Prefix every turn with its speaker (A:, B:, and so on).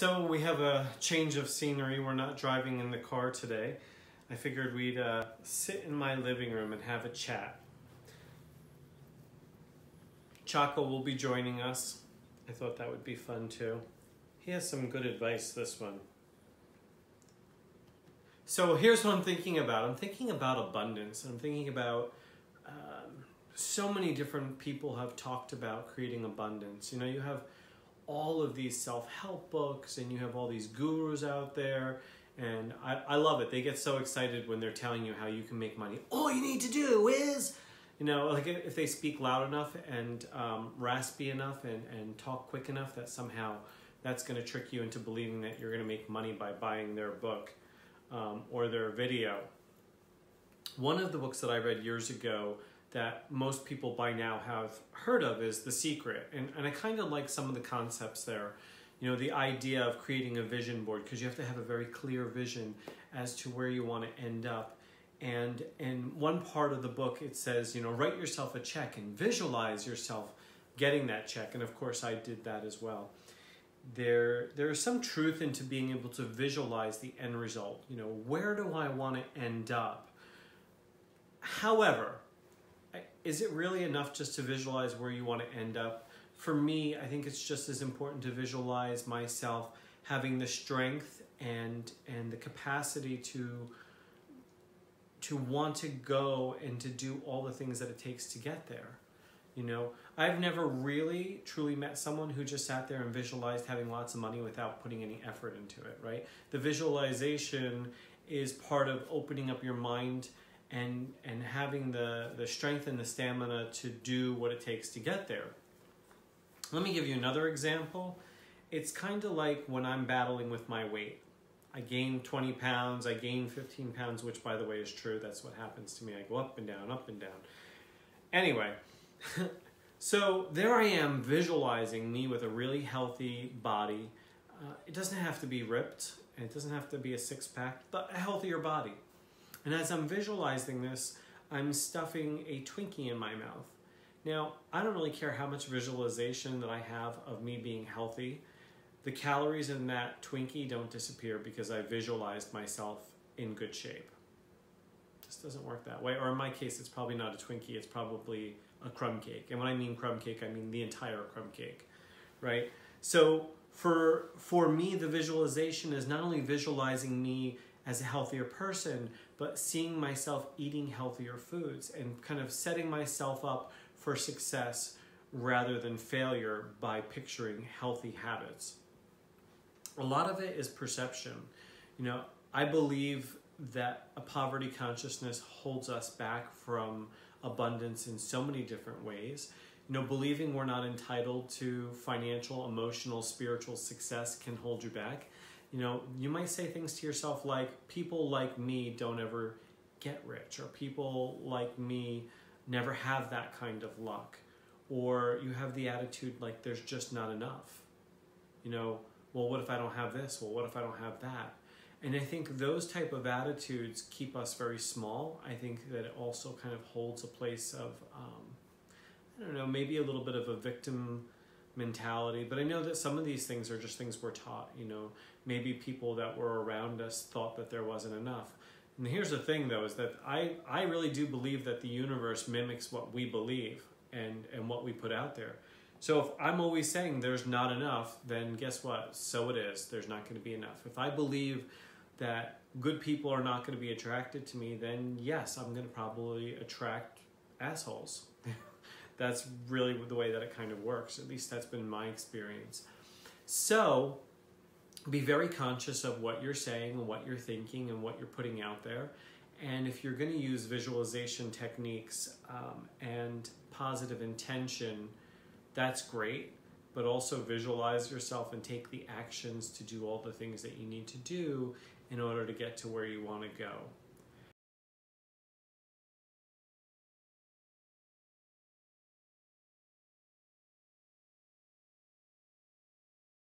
A: So we have a change of scenery. We're not driving in the car today. I figured we'd sit in my living room and have a chat. Chaco will be joining us. I thought that would be fun too. He has some good advice, this one. So here's what I'm thinking about. I'm thinking about abundance. I'm thinking about so many different people have talked about creating abundance. You know, you have all of these self-help books and you have all these gurus out there, and I love it. They get so excited when they're telling you how you can make money. All you need to do is, you know, like if they speak loud enough and raspy enough and talk quick enough, that somehow that's going to trick you into believing that you're going to make money by buying their book or their video. One of the books that I read years ago that most people by now have heard of is The Secret. And I kind of like some of the concepts there. You know, the idea of creating a vision board, because you have to have a very clear vision as to where you want to end up. And in one part of the book, it says, you know, write yourself a check and visualize yourself getting that check. And of course, I did that as well. There is some truth into being able to visualize the end result. You know, where do I want to end up? However, is it really enough just to visualize where you want to end up? For me, I think it's just as important to visualize myself having the strength and the capacity to want to go and to do all the things that it takes to get there. You know, I've never really truly met someone who just sat there and visualized having lots of money without putting any effort into it, right? The visualization is part of opening up your mind and having the strength and the stamina to do what it takes to get there. Let me give you another example. It's kind of like when I'm battling with my weight. I gain 20 pounds, I gain 15 pounds, which by the way is true. That's what happens to me. I go up and down, up and down. Anyway, so there I am visualizing me with a really healthy body. It doesn't have to be ripped, and it doesn't have to be a six-pack, but a healthier body. And as I'm visualizing this, I'm stuffing a Twinkie in my mouth. Now, I don't really care how much visualization that I have of me being healthy. The calories in that Twinkie don't disappear because I visualized myself in good shape. It just doesn't work that way. Or in my case, it's probably not a Twinkie, it's probably a crumb cake. And when I mean crumb cake, I mean the entire crumb cake, right? So for me, the visualization is not only visualizing me as a healthier person, but seeing myself eating healthier foods and kind of setting myself up for success rather than failure by picturing healthy habits. A lot of it is perception. You know, I believe that a poverty consciousness holds us back from abundance in so many different ways. You know, believing we're not entitled to financial, emotional, spiritual success can hold you back. You know, you might say things to yourself like, people like me don't ever get rich, or people like me never have that kind of luck. Or you have the attitude like there's just not enough. You know, well, what if I don't have this? Well, what if I don't have that? And I think those type of attitudes keep us very small. I think that it also kind of holds a place of, I don't know, maybe a little bit of a victim mentality, but I know that some of these things are just things we're taught. You know, maybe people that were around us thought that there wasn't enough. And here's the thing though, is that I really do believe that the universe mimics what we believe and what we put out there. So if I'm always saying there's not enough, then guess what? So it is. There's not going to be enough. If I believe that good people are not going to be attracted to me, then yes, I'm going to probably attract assholes. That's really the way that it kind of works. At least that's been my experience. So be very conscious of what you're saying and what you're thinking and what you're putting out there. And if you're going to use visualization techniques and positive intention, that's great. But also visualize yourself and take the actions to do all the things that you need to do in order to get to where you want to go.